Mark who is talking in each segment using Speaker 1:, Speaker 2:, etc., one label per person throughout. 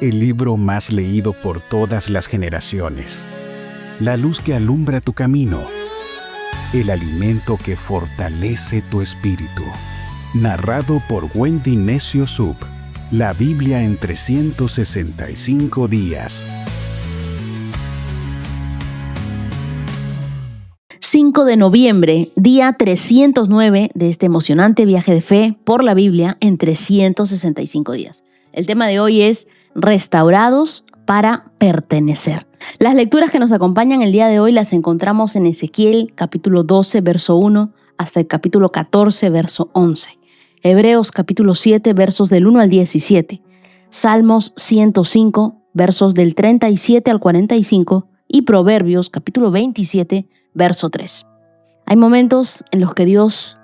Speaker 1: el libro más leído por todas las generaciones, la luz que alumbra tu camino, el alimento que fortalece tu espíritu. Narrado por Wendy Necio Sub, la Biblia en 365 días.
Speaker 2: 5 de noviembre, día 309 de este emocionante viaje de fe por la Biblia en 365 días. El tema de hoy es restaurados para pertenecer. Las lecturas que nos acompañan el día de hoy las encontramos en Ezequiel, capítulo 12, verso 1, hasta el capítulo 14, verso 11. Hebreos, capítulo 7, versos del 1 al 17. Salmos 105, versos del 37 al 45. Y Proverbios, capítulo 27, verso 3. Hay momentos en los que Dios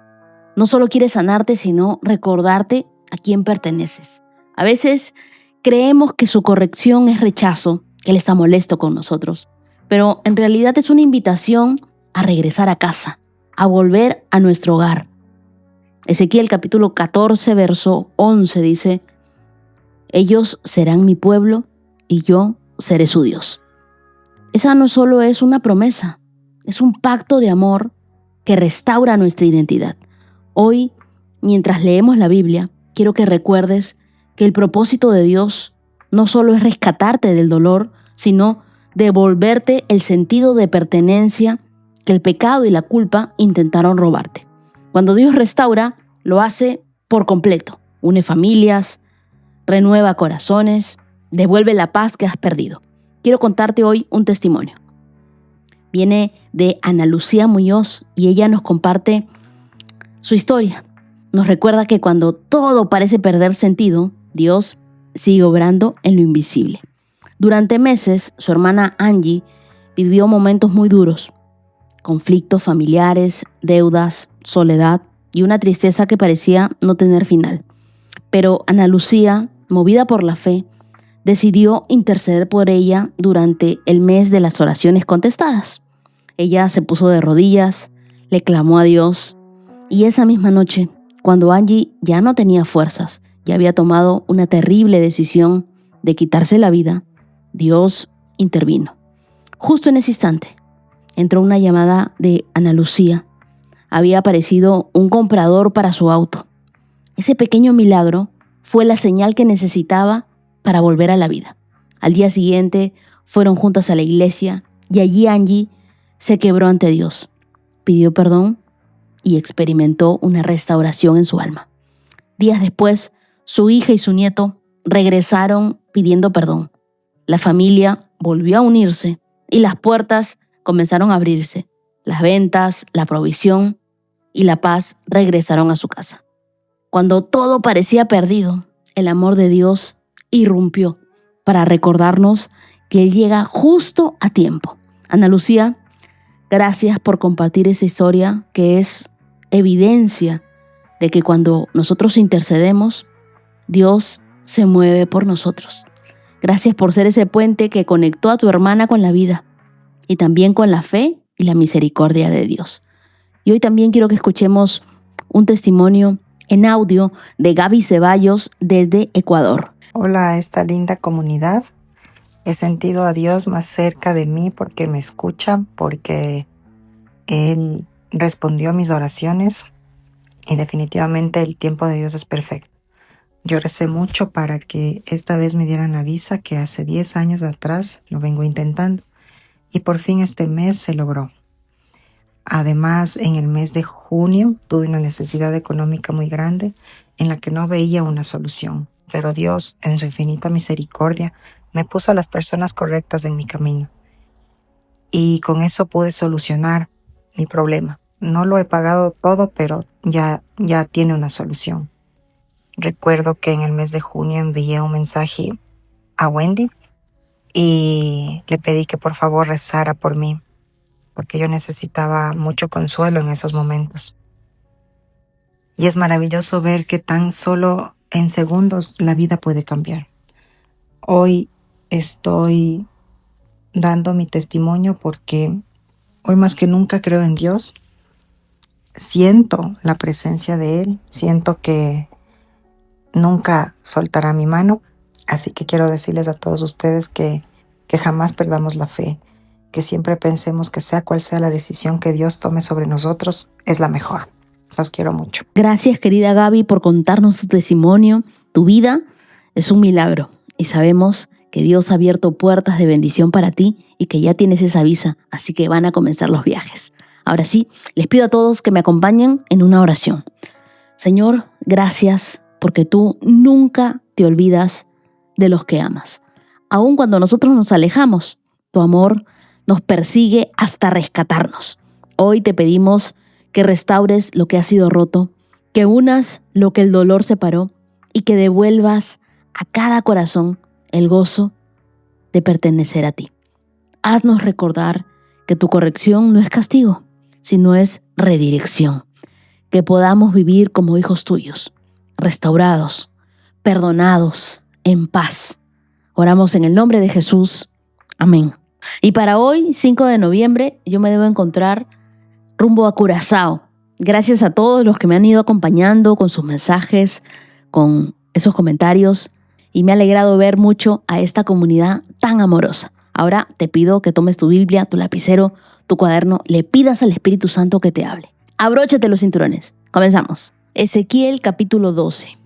Speaker 2: no solo quiere sanarte, sino recordarte a quién perteneces. A veces creemos que su corrección es rechazo, que Él está molesto con nosotros, pero en realidad es una invitación a regresar a casa, a volver a nuestro hogar. Ezequiel capítulo 14, verso 11 dice: ellos serán mi pueblo y yo seré su Dios. Esa no solo es una promesa, es un pacto de amor que restaura nuestra identidad. Hoy, mientras leemos la Biblia, quiero que recuerdes que el propósito de Dios no solo es rescatarte del dolor, sino devolverte el sentido de pertenencia que el pecado y la culpa intentaron robarte. Cuando Dios restaura, lo hace por completo. Une familias, renueva corazones, devuelve la paz que has perdido. Quiero contarte hoy un testimonio. Viene de Ana Lucía Muñoz y ella nos comparte su historia. Nos recuerda que cuando todo parece perder sentido, Dios sigue obrando en lo invisible. Durante meses, su hermana Angie vivió momentos muy duros. Conflictos familiares, deudas, soledad y una tristeza que parecía no tener final. Pero Ana Lucía, movida por la fe, decidió interceder por ella durante el mes de las oraciones contestadas. Ella se puso de rodillas, le clamó a Dios y esa misma noche, cuando Angie ya no tenía fuerzas y había tomado una terrible decisión de quitarse la vida, Dios intervino. Justo en ese instante, entró una llamada de Ana Lucía. Había aparecido un comprador para su auto. Ese pequeño milagro fue la señal que necesitaba para volver a la vida. Al día siguiente fueron juntas a la iglesia y allí Angie se quebró ante Dios, pidió perdón y experimentó una restauración en su alma. Días después, su hija y su nieto regresaron pidiendo perdón. La familia volvió a unirse y las puertas comenzaron a abrirse. Las ventas, la provisión y la paz regresaron a su casa. Cuando todo parecía perdido, el amor de Dios irrumpió para recordarnos que Él llega justo a tiempo. Ana Lucía, gracias por compartir esa historia que es evidencia de que cuando nosotros intercedemos, Dios se mueve por nosotros. Gracias por ser ese puente que conectó a tu hermana con la vida y también con la fe y la misericordia de Dios. Y hoy también quiero que escuchemos un testimonio en audio de Gaby Ceballos desde Ecuador.
Speaker 3: Hola a esta linda comunidad. He sentido a Dios más cerca de mí porque me escucha, porque Él respondió a mis oraciones y definitivamente el tiempo de Dios es perfecto. Yo recé mucho para que esta vez me dieran la visa que hace 10 años atrás lo vengo intentando y por fin este mes se logró. Además, en el mes de junio tuve una necesidad económica muy grande en la que no veía una solución. Pero Dios, en su infinita misericordia, me puso a las personas correctas en mi camino. Y con eso pude solucionar mi problema. No lo he pagado todo, pero ya tiene una solución. Recuerdo que en el mes de junio envié un mensaje a Wendy y le pedí que por favor rezara por mí, porque yo necesitaba mucho consuelo en esos momentos. Y es maravilloso ver que tan solo en segundos la vida puede cambiar. Hoy estoy dando mi testimonio porque hoy más que nunca creo en Dios. Siento la presencia de Él, siento que nunca soltará mi mano Así que quiero decirles a todos ustedes que jamás perdamos la fe, que siempre pensemos que sea cual sea la decisión que Dios tome sobre nosotros, es la mejor. Los quiero mucho.
Speaker 2: Gracias, querida Gaby, por contarnos tu testimonio. Tu vida es un milagro y sabemos que Dios ha abierto puertas de bendición para ti y que ya tienes esa visa, así que van a comenzar los viajes. Ahora sí, les pido a todos que me acompañen en una oración. Señor, gracias porque tú nunca te olvidas de los que amas. Aun cuando nosotros nos alejamos, tu amor nos persigue hasta rescatarnos. Hoy te pedimos que restaures lo que ha sido roto, que unas lo que el dolor separó y que devuelvas a cada corazón el gozo de pertenecer a ti. Haznos recordar que tu corrección no es castigo, sino es redirección. Que podamos vivir como hijos tuyos, restaurados, perdonados, en paz. Oramos en el nombre de Jesús. Amén. Y para hoy, 5 de noviembre, yo me debo encontrar rumbo a Curazao. Gracias a todos los que me han ido acompañando con sus mensajes, con esos comentarios. Y me ha alegrado ver mucho a esta comunidad tan amorosa. Ahora te pido que tomes tu Biblia, tu lapicero, tu cuaderno, le pidas al Espíritu Santo que te hable. Abróchate los cinturones. Comenzamos. Ezequiel capítulo 12.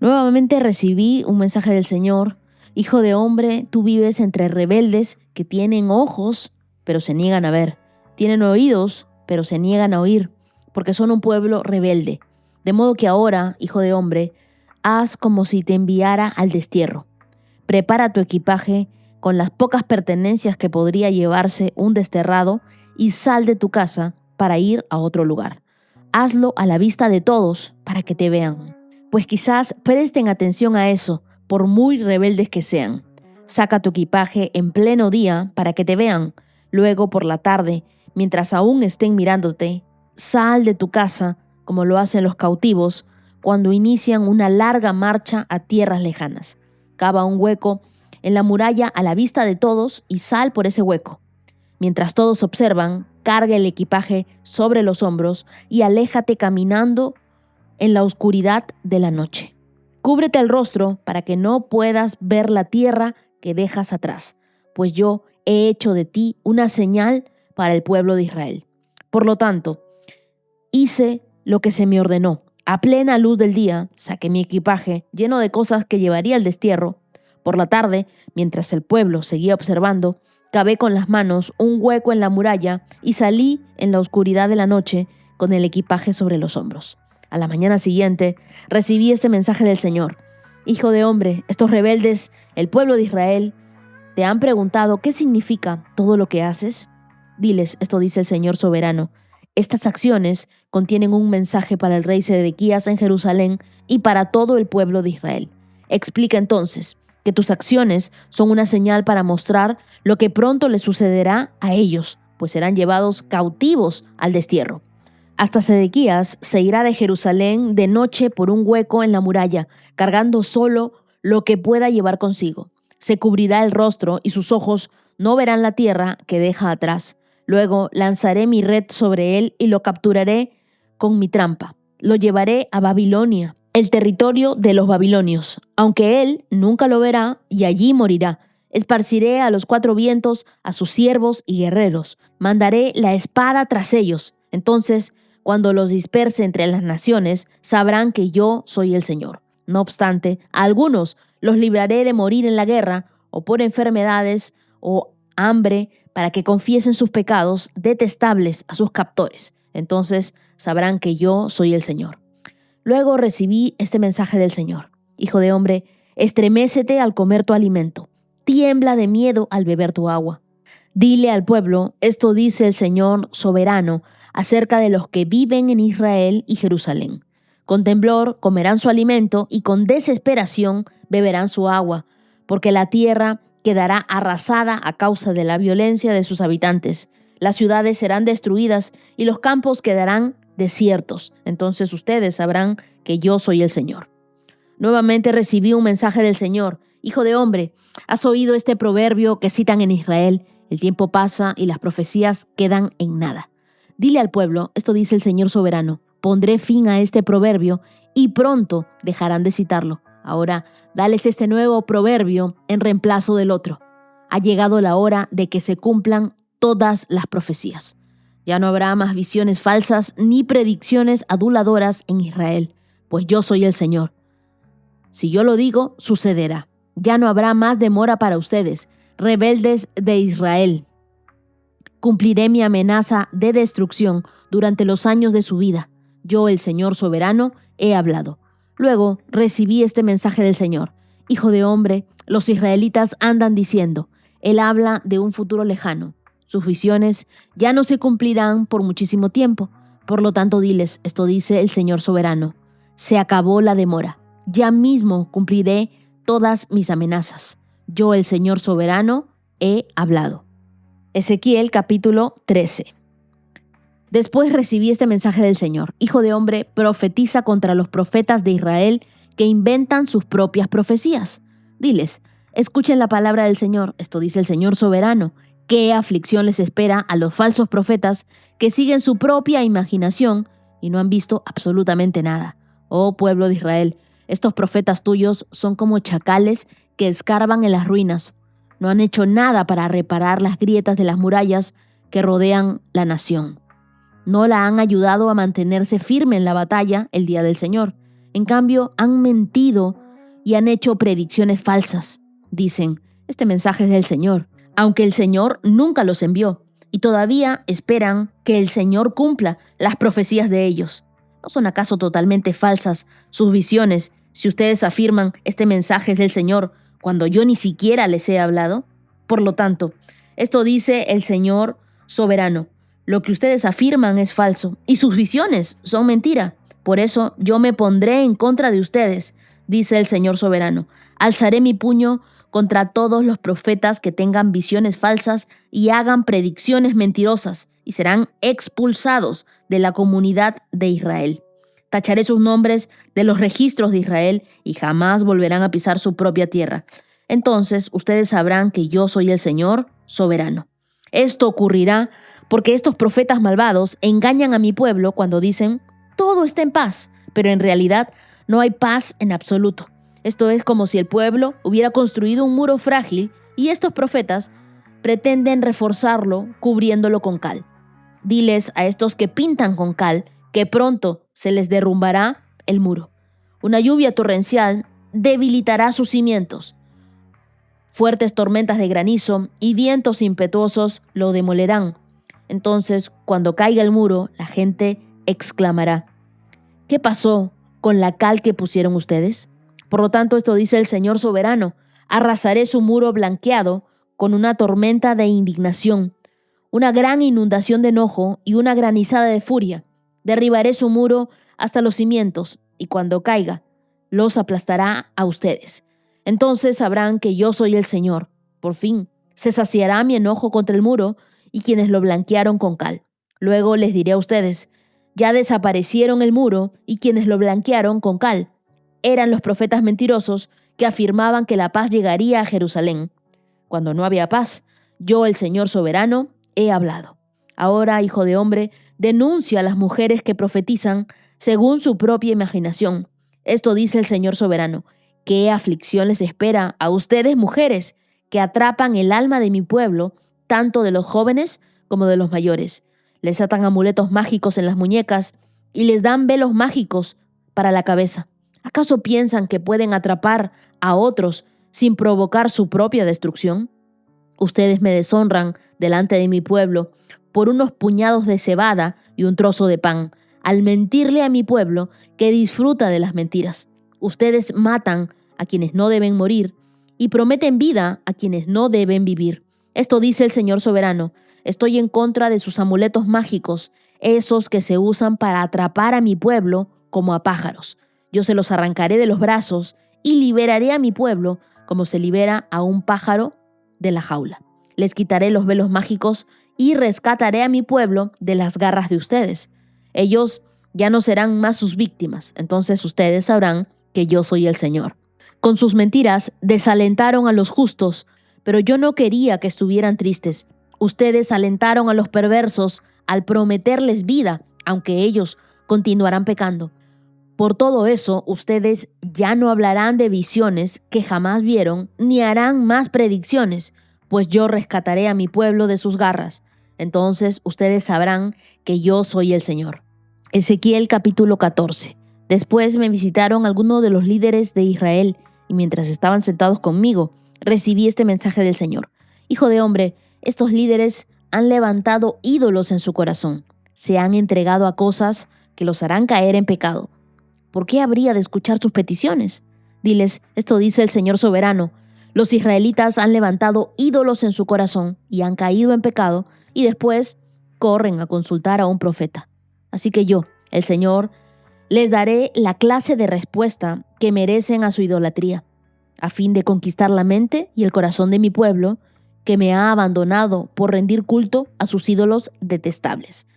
Speaker 2: Nuevamente recibí un mensaje del Señor. Hijo de hombre, tú vives entre rebeldes que tienen ojos, pero se niegan a ver. Tienen oídos, pero se niegan a oír, porque son un pueblo rebelde. De modo que ahora, hijo de hombre, haz como si te enviara al destierro. Prepara tu equipaje con las pocas pertenencias que podría llevarse un desterrado y sal de tu casa para ir a otro lugar. Hazlo a la vista de todos para que te vean, pues quizás presten atención a eso, por muy rebeldes que sean. Saca tu equipaje en pleno día para que te vean. Luego, por la tarde, mientras aún estén mirándote, sal de tu casa como lo hacen los cautivos cuando inician una larga marcha a tierras lejanas. Cava un hueco en la muralla a la vista de todos y sal por ese hueco. Mientras todos observan, carga el equipaje sobre los hombros y aléjate caminando en la oscuridad de la noche. Cúbrete el rostro para que no puedas ver la tierra que dejas atrás, pues yo he hecho de ti una señal para el pueblo de Israel. Por lo tanto, hice lo que se me ordenó. A plena luz del día, saqué mi equipaje lleno de cosas que llevaría al destierro. Por la tarde, mientras el pueblo seguía observando, cavé con las manos un hueco en la muralla y salí en la oscuridad de la noche con el equipaje sobre los hombros. A la mañana siguiente, recibí este mensaje del Señor. Hijo de hombre, estos rebeldes, el pueblo de Israel, te han preguntado qué significa todo lo que haces. Diles, esto dice el Señor soberano. Estas acciones contienen un mensaje para el rey Sedequías en Jerusalén y para todo el pueblo de Israel. Explica entonces que tus acciones son una señal para mostrar lo que pronto les sucederá a ellos, pues serán llevados cautivos al destierro. Hasta Sedequías se irá de Jerusalén de noche por un hueco en la muralla, cargando solo lo que pueda llevar consigo. Se cubrirá el rostro y sus ojos no verán la tierra que deja atrás. Luego lanzaré mi red sobre él y lo capturaré con mi trampa. Lo llevaré a Babilonia, el territorio de los babilonios, aunque él nunca lo verá y allí morirá. Esparciré a los 4 vientos a sus siervos y guerreros. Mandaré la espada tras ellos. Entonces, cuando los disperse entre las naciones, sabrán que yo soy el Señor. No obstante, a algunos los libraré de morir en la guerra o por enfermedades o hambre para que confiesen sus pecados detestables a sus captores. Entonces sabrán que yo soy el Señor. Luego recibí este mensaje del Señor. Hijo de hombre, estremécete al comer tu alimento. Tiembla de miedo al beber tu agua. Dile al pueblo, esto dice el Señor soberano acerca de los que viven en Israel y Jerusalén. Con temblor comerán su alimento y con desesperación beberán su agua, porque la tierra quedará arrasada a causa de la violencia de sus habitantes. Las ciudades serán destruidas y los campos quedarán desiertos. Entonces ustedes sabrán que yo soy el Señor. Nuevamente recibí un mensaje del Señor. Hijo de hombre, ¿has oído este proverbio que citan en Israel? El tiempo pasa y las profecías quedan en nada. Dile al pueblo, esto dice el Señor soberano, pondré fin a este proverbio y pronto dejarán de citarlo. Ahora, dales este nuevo proverbio en reemplazo del otro. Ha llegado la hora de que se cumplan todas las profecías. Ya no habrá más visiones falsas ni predicciones aduladoras en Israel, pues yo soy el Señor. Si yo lo digo, sucederá. Ya no habrá más demora para ustedes, rebeldes de Israel. Cumpliré mi amenaza de destrucción durante los años de su vida. Yo, el Señor soberano, he hablado. Luego recibí este mensaje del Señor. Hijo de hombre, los israelitas andan diciendo, Él habla de un futuro lejano. Sus visiones ya no se cumplirán por muchísimo tiempo. Por lo tanto, diles, esto dice el Señor soberano. Se acabó la demora. Ya mismo cumpliré todas mis amenazas. Yo, el Señor soberano, he hablado. Ezequiel capítulo 13. Después recibí este mensaje del Señor. Hijo de hombre, profetiza contra los profetas de Israel que inventan sus propias profecías. Diles, escuchen la palabra del Señor. Esto dice el Señor soberano. ¿Qué aflicción les espera a los falsos profetas que siguen su propia imaginación y no han visto absolutamente nada? Oh pueblo de Israel, estos profetas tuyos son como chacales que escarban en las ruinas. No han hecho nada para reparar las grietas de las murallas que rodean la nación. No la han ayudado a mantenerse firme en la batalla el día del Señor. En cambio, han mentido y han hecho predicciones falsas. Dicen, este mensaje es del Señor, aunque el Señor nunca los envió, y todavía esperan que el Señor cumpla las profecías de ellos. ¿No son acaso totalmente falsas sus visiones si ustedes afirman este mensaje es del Señor cuando yo ni siquiera les he hablado? Por lo tanto, esto dice el Señor soberano. Lo que ustedes afirman es falso y sus visiones son mentira. Por eso yo me pondré en contra de ustedes, dice el Señor soberano. Alzaré mi puño contra todos los profetas que tengan visiones falsas y hagan predicciones mentirosas, y serán expulsados de la comunidad de Israel. Tacharé sus nombres de los registros de Israel y jamás volverán a pisar su propia tierra. Entonces ustedes sabrán que yo soy el Señor soberano. Esto ocurrirá porque estos profetas malvados engañan a mi pueblo cuando dicen, todo está en paz, pero en realidad no hay paz en absoluto. Esto es como si el pueblo hubiera construido un muro frágil y estos profetas pretenden reforzarlo cubriéndolo con cal. Diles a estos que pintan con cal que pronto se les derrumbará el muro. Una lluvia torrencial debilitará sus cimientos. Fuertes tormentas de granizo y vientos impetuosos lo demolerán. Entonces, cuando caiga el muro, la gente exclamará, ¿qué pasó con la cal que pusieron ustedes? Por lo tanto, esto dice el Señor soberano, arrasaré su muro blanqueado con una tormenta de indignación, una gran inundación de enojo y una granizada de furia. Derribaré su muro hasta los cimientos, y cuando caiga, los aplastará a ustedes. Entonces sabrán que yo soy el Señor. Por fin, se saciará mi enojo contra el muro y quienes lo blanquearon con cal. Luego les diré a ustedes, ya desaparecieron el muro y quienes lo blanquearon con cal. Eran los profetas mentirosos que afirmaban que la paz llegaría a Jerusalén. Cuando no había paz, yo, el Señor soberano, he hablado. Ahora, hijo de hombre, denuncia a las mujeres que profetizan según su propia imaginación. Esto dice el Señor soberano. ¿Qué aflicción les espera a ustedes, mujeres, que atrapan el alma de mi pueblo, tanto de los jóvenes como de los mayores? Les atan amuletos mágicos en las muñecas y les dan velos mágicos para la cabeza. ¿Acaso piensan que pueden atrapar a otros sin provocar su propia destrucción? Ustedes me deshonran delante de mi pueblo por unos puñados de cebada y un trozo de pan, al mentirle a mi pueblo que disfruta de las mentiras. Ustedes matan a quienes no deben morir y prometen vida a quienes no deben vivir. Esto dice el Señor soberano. Estoy en contra de sus amuletos mágicos, esos que se usan para atrapar a mi pueblo como a pájaros. Yo se los arrancaré de los brazos y liberaré a mi pueblo como se libera a un pájaro de la jaula. Les quitaré los velos mágicos y rescataré a mi pueblo de las garras de ustedes. Ellos ya no serán más sus víctimas. Entonces ustedes sabrán que yo soy el Señor. Con sus mentiras desalentaron a los justos, pero yo no quería que estuvieran tristes. Ustedes alentaron a los perversos al prometerles vida, aunque ellos continuarán pecando. Por todo eso, ustedes ya no hablarán de visiones que jamás vieron, ni harán más predicciones, pues yo rescataré a mi pueblo de sus garras. Entonces ustedes sabrán que yo soy el Señor. Ezequiel capítulo 14. Después me visitaron algunos de los líderes de Israel, y mientras estaban sentados conmigo, recibí este mensaje del Señor. Hijo de hombre, estos líderes han levantado ídolos en su corazón. Se han entregado a cosas que los harán caer en pecado. ¿Por qué habría de escuchar sus peticiones? Diles, esto dice el Señor soberano. Los israelitas han levantado ídolos en su corazón y han caído en pecado, y después corren a consultar a un profeta. Así que yo, el Señor, les daré la clase de respuesta que merecen a su idolatría, a fin de conquistar la mente y el corazón de mi pueblo, que me ha abandonado por rendir culto a sus ídolos detestables.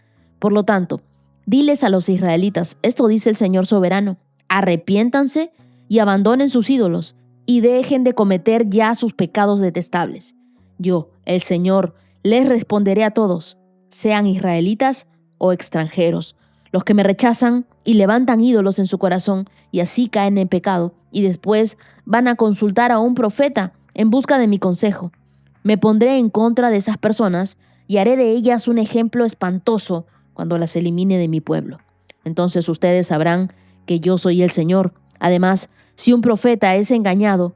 Speaker 2: Por lo tanto, diles a los israelitas, esto dice el Señor soberano, arrepiéntanse y abandonen sus ídolos y dejen de cometer ya sus pecados detestables. Yo, el Señor, les responderé a todos, sean israelitas o extranjeros, los que me rechazan y levantan ídolos en su corazón y así caen en pecado y después van a consultar a un profeta en busca de mi consejo. Me pondré en contra de esas personas y haré de ellas un ejemplo espantoso cuando las elimine de mi pueblo. Entonces ustedes sabrán que yo soy el Señor. Además, si un profeta es engañado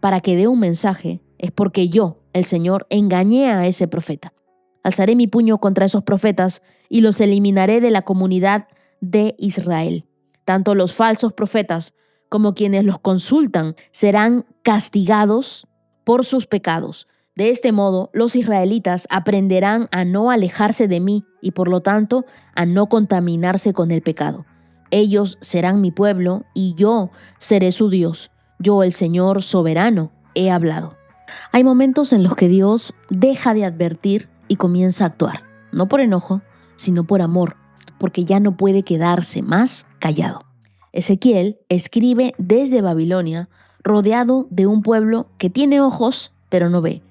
Speaker 2: para que dé un mensaje, es porque yo, el Señor, engañé a ese profeta. Alzaré mi puño contra esos profetas y los eliminaré de la comunidad de Israel. Tanto los falsos profetas como quienes los consultan serán castigados por sus pecados. De este modo, los israelitas aprenderán a no alejarse de mí y por lo tanto a no contaminarse con el pecado. Ellos serán mi pueblo y yo seré su Dios. Yo, el Señor soberano, he hablado. Hay momentos en los que Dios deja de advertir y comienza a actuar, no por enojo, sino por amor, porque ya no puede quedarse más callado. Ezequiel escribe desde Babilonia, rodeado de un pueblo que tiene ojos, pero no ve.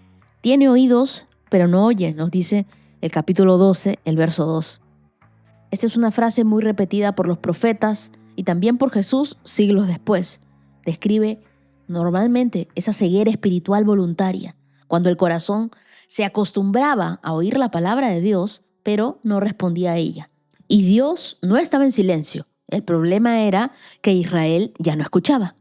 Speaker 2: Tiene oídos, pero no oye, nos dice el capítulo 12, el verso 2. Esta es una frase muy repetida por los profetas y también por Jesús siglos después. Describe normalmente esa ceguera espiritual voluntaria, cuando el corazón se acostumbraba a oír la palabra de Dios, pero no respondía a ella. Y Dios no estaba en silencio. El problema era que Israel ya no escuchaba.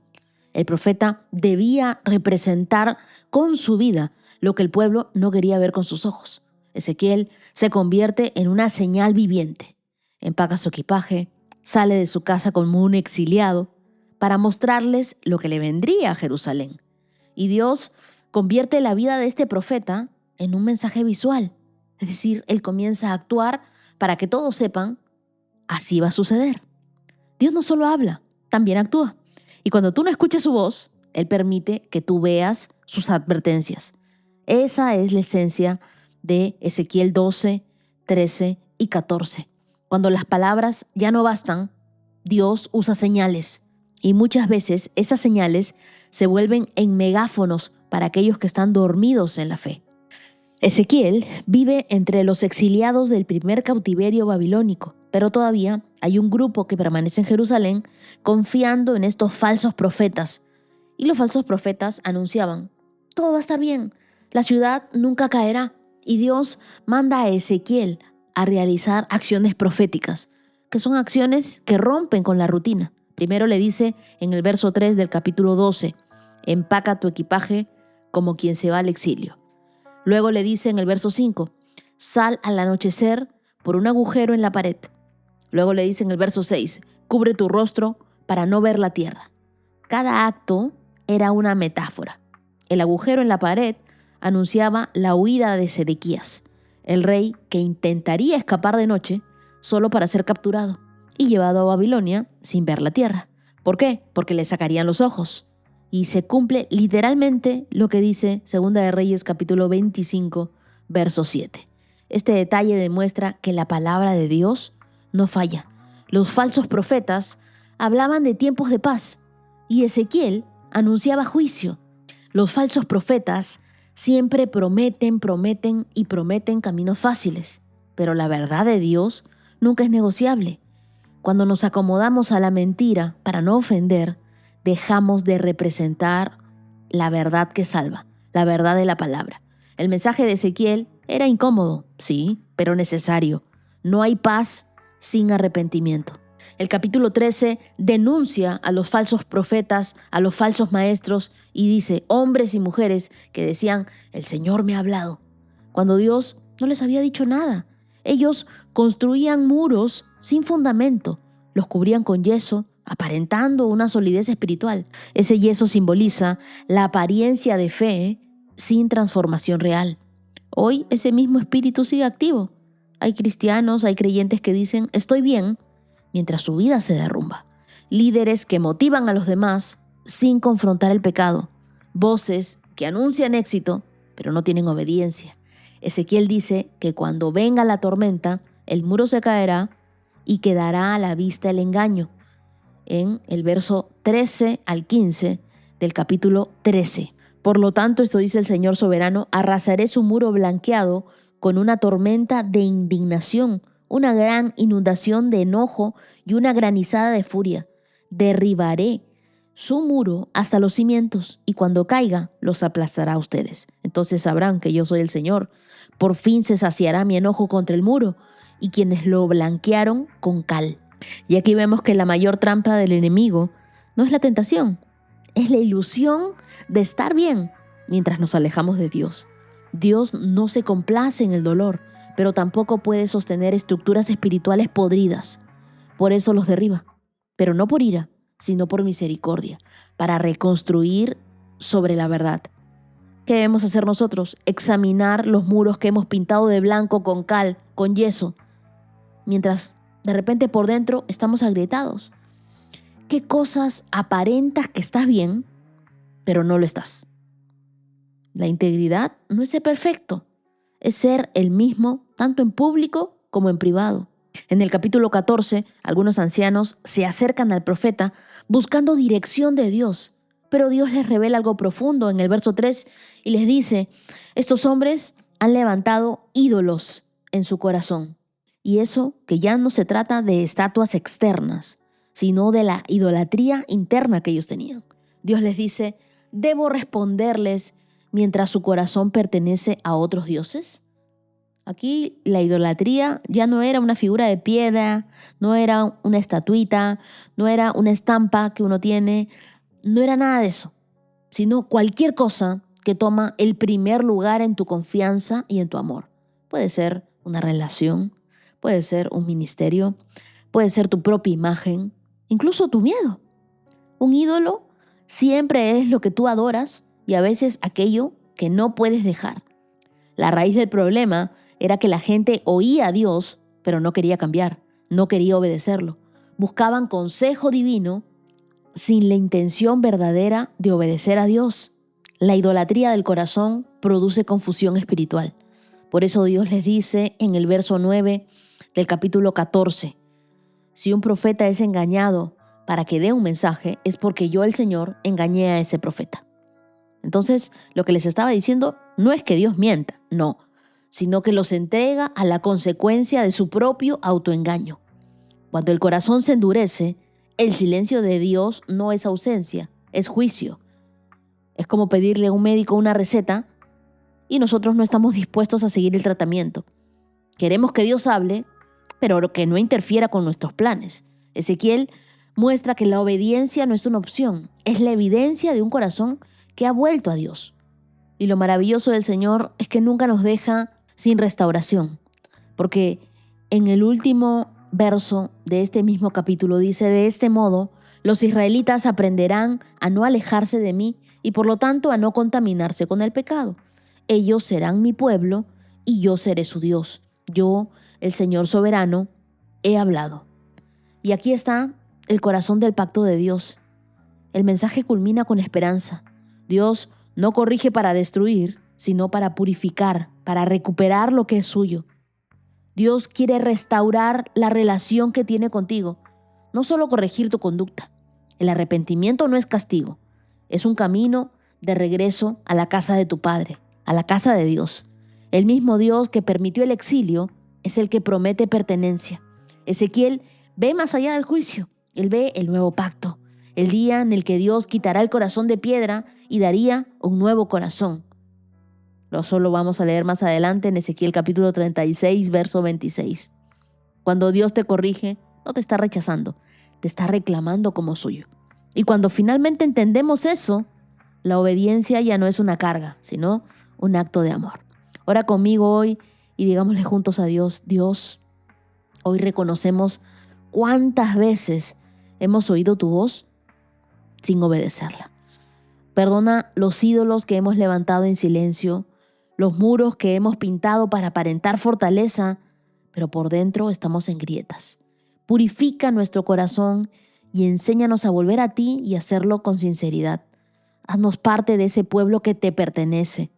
Speaker 2: El profeta debía representar con su vida lo que el pueblo no quería ver con sus ojos. Ezequiel se convierte en una señal viviente. Empaca su equipaje, sale de su casa como un exiliado para mostrarles lo que le vendría a Jerusalén. Y Dios convierte la vida de este profeta en un mensaje visual. Es decir, él comienza a actuar para que todos sepan, así va a suceder. Dios no solo habla, también actúa. Y cuando tú no escuches su voz, Él permite que tú veas sus advertencias. Esa es la esencia de Ezequiel 12, 13 y 14. Cuando las palabras ya no bastan, Dios usa señales. Y muchas veces esas señales se vuelven en megáfonos para aquellos que están dormidos en la fe. Ezequiel vive entre los exiliados del primer cautiverio babilónico, pero todavía hay un grupo que permanece en Jerusalén confiando en estos falsos profetas. Y los falsos profetas anunciaban, todo va a estar bien, la ciudad nunca caerá. Y Dios manda a Ezequiel a realizar acciones proféticas, que son acciones que rompen con la rutina. Primero le dice en el verso 3 del capítulo 12, empaca tu equipaje como quien se va al exilio. Luego le dice en el verso 5, sal al anochecer por un agujero en la pared. Luego le dice en el verso 6, cubre tu rostro para no ver la tierra. Cada acto era una metáfora. El agujero en la pared anunciaba la huida de Sedequías, el rey que intentaría escapar de noche solo para ser capturado y llevado a Babilonia sin ver la tierra. ¿Por qué? Porque le sacarían los ojos. Y se cumple literalmente lo que dice 2 de Reyes capítulo 25, verso 7. Este detalle demuestra que la palabra de Dios no falla. Los falsos profetas hablaban de tiempos de paz y Ezequiel anunciaba juicio. Los falsos profetas siempre prometen caminos fáciles, pero la verdad de Dios nunca es negociable. Cuando nos acomodamos a la mentira para no ofender, dejamos de representar la verdad que salva, la verdad de la palabra. El mensaje de Ezequiel era incómodo, sí, pero necesario. No hay paz sin arrepentimiento. El capítulo 13 denuncia a los falsos profetas, a los falsos maestros, y dice, hombres y mujeres que decían, el Señor me ha hablado, cuando Dios no les había dicho nada. Ellos construían muros sin fundamento, los cubrían con yeso, aparentando una solidez espiritual. Ese yeso simboliza la apariencia de fe sin transformación real. Hoy ese mismo espíritu sigue activo. Hay cristianos, hay creyentes que dicen, estoy bien, mientras su vida se derrumba. Líderes que motivan a los demás sin confrontar el pecado. Voces que anuncian éxito, pero no tienen obediencia. Ezequiel dice que cuando venga la tormenta, el muro se caerá y quedará a la vista el engaño. En el verso 13 al 15 del capítulo 13. Por lo tanto, esto dice el Señor soberano, arrasaré su muro blanqueado con una tormenta de indignación, una gran inundación de enojo y una granizada de furia. Derribaré su muro hasta los cimientos y cuando caiga los aplastará a ustedes. Entonces sabrán que yo soy el Señor. Por fin se saciará mi enojo contra el muro y quienes lo blanquearon con cal. Y aquí vemos que la mayor trampa del enemigo no es la tentación, es la ilusión de estar bien mientras nos alejamos de Dios. Dios no se complace en el dolor, pero tampoco puede sostener estructuras espirituales podridas. Por eso los derriba, pero no por ira, sino por misericordia, para reconstruir sobre la verdad. ¿Qué debemos hacer nosotros? Examinar los muros que hemos pintado de blanco con cal, con yeso, mientras de repente por dentro estamos agrietados. ¿Qué cosas aparentas que estás bien, pero no lo estás? La integridad no es ser perfecto, es ser el mismo tanto en público como en privado. En el capítulo 14, algunos ancianos se acercan al profeta buscando dirección de Dios, pero Dios les revela algo profundo en el verso 3 y les dice, estos hombres han levantado ídolos en su corazón. Y eso que ya no se trata de estatuas externas, sino de la idolatría interna que ellos tenían. Dios les dice, ¿debo responderles mientras su corazón pertenece a otros dioses? Aquí la idolatría ya no era una figura de piedra, no era una estatuita, no era una estampa que uno tiene, no era nada de eso, sino cualquier cosa que toma el primer lugar en tu confianza y en tu amor. Puede ser una relación, puede ser un ministerio, puede ser tu propia imagen, incluso tu miedo. Un ídolo siempre es lo que tú adoras y a veces aquello que no puedes dejar. La raíz del problema era que la gente oía a Dios, pero no quería cambiar, no quería obedecerlo. Buscaban consejo divino sin la intención verdadera de obedecer a Dios. La idolatría del corazón produce confusión espiritual. Por eso Dios les dice en el verso 9 del capítulo 14, si un profeta es engañado para que dé un mensaje, es porque yo, el Señor, engañé a ese profeta. Entonces, lo que les estaba diciendo no es que Dios mienta, no, sino que los entrega a la consecuencia de su propio autoengaño. Cuando el corazón se endurece, el silencio de Dios no es ausencia, es juicio. Es como pedirle a un médico una receta y nosotros no estamos dispuestos a seguir el tratamiento. Queremos que Dios hable, pero que no interfiera con nuestros planes. Ezequiel muestra que la obediencia no es una opción, es la evidencia de un corazón que ha vuelto a Dios. Y lo maravilloso del Señor es que nunca nos deja sin restauración, porque en el último verso de este mismo capítulo dice, de este modo, los israelitas aprenderán a no alejarse de mí y por lo tanto a no contaminarse con el pecado. Ellos serán mi pueblo y yo seré su Dios. Yo, el Señor soberano, he hablado. Y aquí está el corazón del pacto de Dios. El mensaje culmina con esperanza. Dios no corrige para destruir, sino para purificar, para recuperar lo que es suyo. Dios quiere restaurar la relación que tiene contigo, no solo corregir tu conducta. El arrepentimiento no es castigo, es un camino de regreso a la casa de tu Padre, a la casa de Dios. El mismo Dios que permitió el exilio es el que promete pertenencia. Ezequiel ve más allá del juicio, él ve el nuevo pacto, el día en el que Dios quitará el corazón de piedra y daría un nuevo corazón. Eso lo vamos a leer más adelante en Ezequiel capítulo 36, verso 26. Cuando Dios te corrige, no te está rechazando, te está reclamando como suyo. Y cuando finalmente entendemos eso, la obediencia ya no es una carga, sino un acto de amor. Ora conmigo hoy y digámosle juntos a Dios: Dios, hoy reconocemos cuántas veces hemos oído tu voz sin obedecerla. Perdona los ídolos que hemos levantado en silencio, los muros que hemos pintado para aparentar fortaleza, pero por dentro estamos en grietas. Purifica nuestro corazón y enséñanos a volver a ti y hacerlo con sinceridad. Haznos parte de ese pueblo que te pertenece,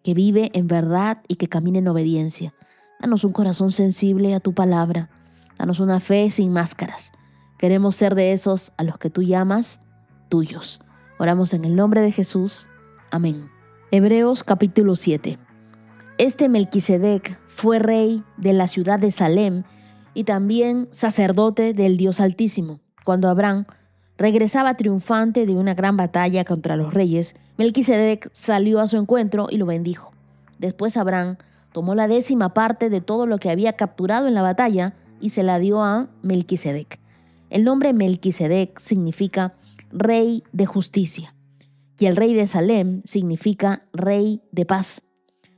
Speaker 2: que vive en verdad y que camina en obediencia. Danos un corazón sensible a tu palabra. Danos una fe sin máscaras. Queremos ser de esos a los que tú llamas tuyos. Oramos en el nombre de Jesús. Amén. Hebreos capítulo 7. Este Melquisedec fue rey de la ciudad de Salem y también sacerdote del Dios Altísimo. Cuando Abraham regresaba triunfante de una gran batalla contra los reyes, Melquisedec salió a su encuentro y lo bendijo. Después Abraham tomó la 10ª parte de todo lo que había capturado en la batalla y se la dio a Melquisedec. El nombre Melquisedec significa rey de justicia y el rey de Salem significa rey de paz.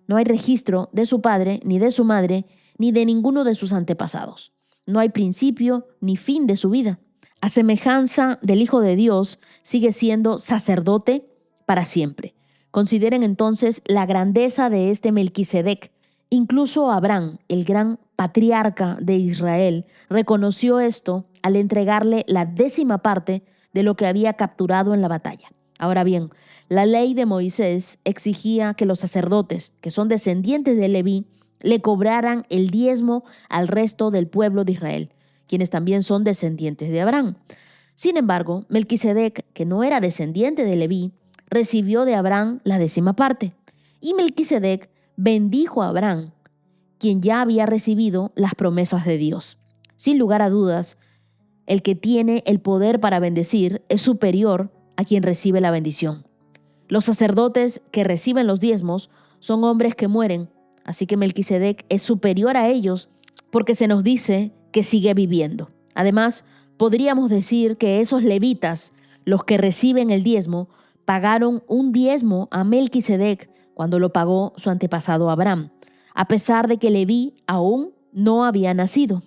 Speaker 2: No hay registro de su padre, ni de su madre, ni de ninguno de sus antepasados. No hay principio ni fin de su vida. A semejanza del Hijo de Dios, sigue siendo sacerdote para siempre. Consideren entonces la grandeza de este Melquisedec. Incluso Abraham, el gran patriarca de Israel, reconoció esto al entregarle la 10ª parte de lo que había capturado en la batalla. Ahora bien, la ley de Moisés exigía que los sacerdotes, que son descendientes de Leví, le cobraran el diezmo al resto del pueblo de Israel, quienes también son descendientes de Abraham. Sin embargo, Melquisedec, que no era descendiente de Leví, recibió de Abraham la 10ª parte. Y Melquisedec bendijo a Abraham, quien ya había recibido las promesas de Dios. Sin lugar a dudas, el que tiene el poder para bendecir es superior a quien recibe la bendición. Los sacerdotes que reciben los diezmos son hombres que mueren, así que Melquisedec es superior a ellos porque se nos dice que sigue viviendo. Además, podríamos decir que esos levitas, los que reciben el diezmo, pagaron un diezmo a Melquisedec cuando lo pagó su antepasado Abraham, a pesar de que Leví aún no había nacido.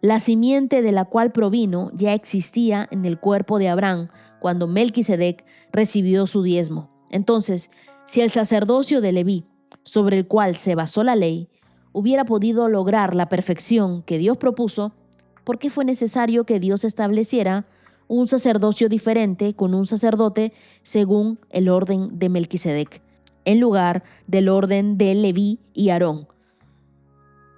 Speaker 2: La simiente de la cual provino ya existía en el cuerpo de Abraham cuando Melquisedec recibió su diezmo. Entonces, si el sacerdocio de Leví, sobre el cual se basó la ley, hubiera podido lograr la perfección que Dios propuso, ¿por qué fue necesario que Dios estableciera un sacerdocio diferente con un sacerdote según el orden de Melquisedec, en lugar del orden de Leví y Aarón?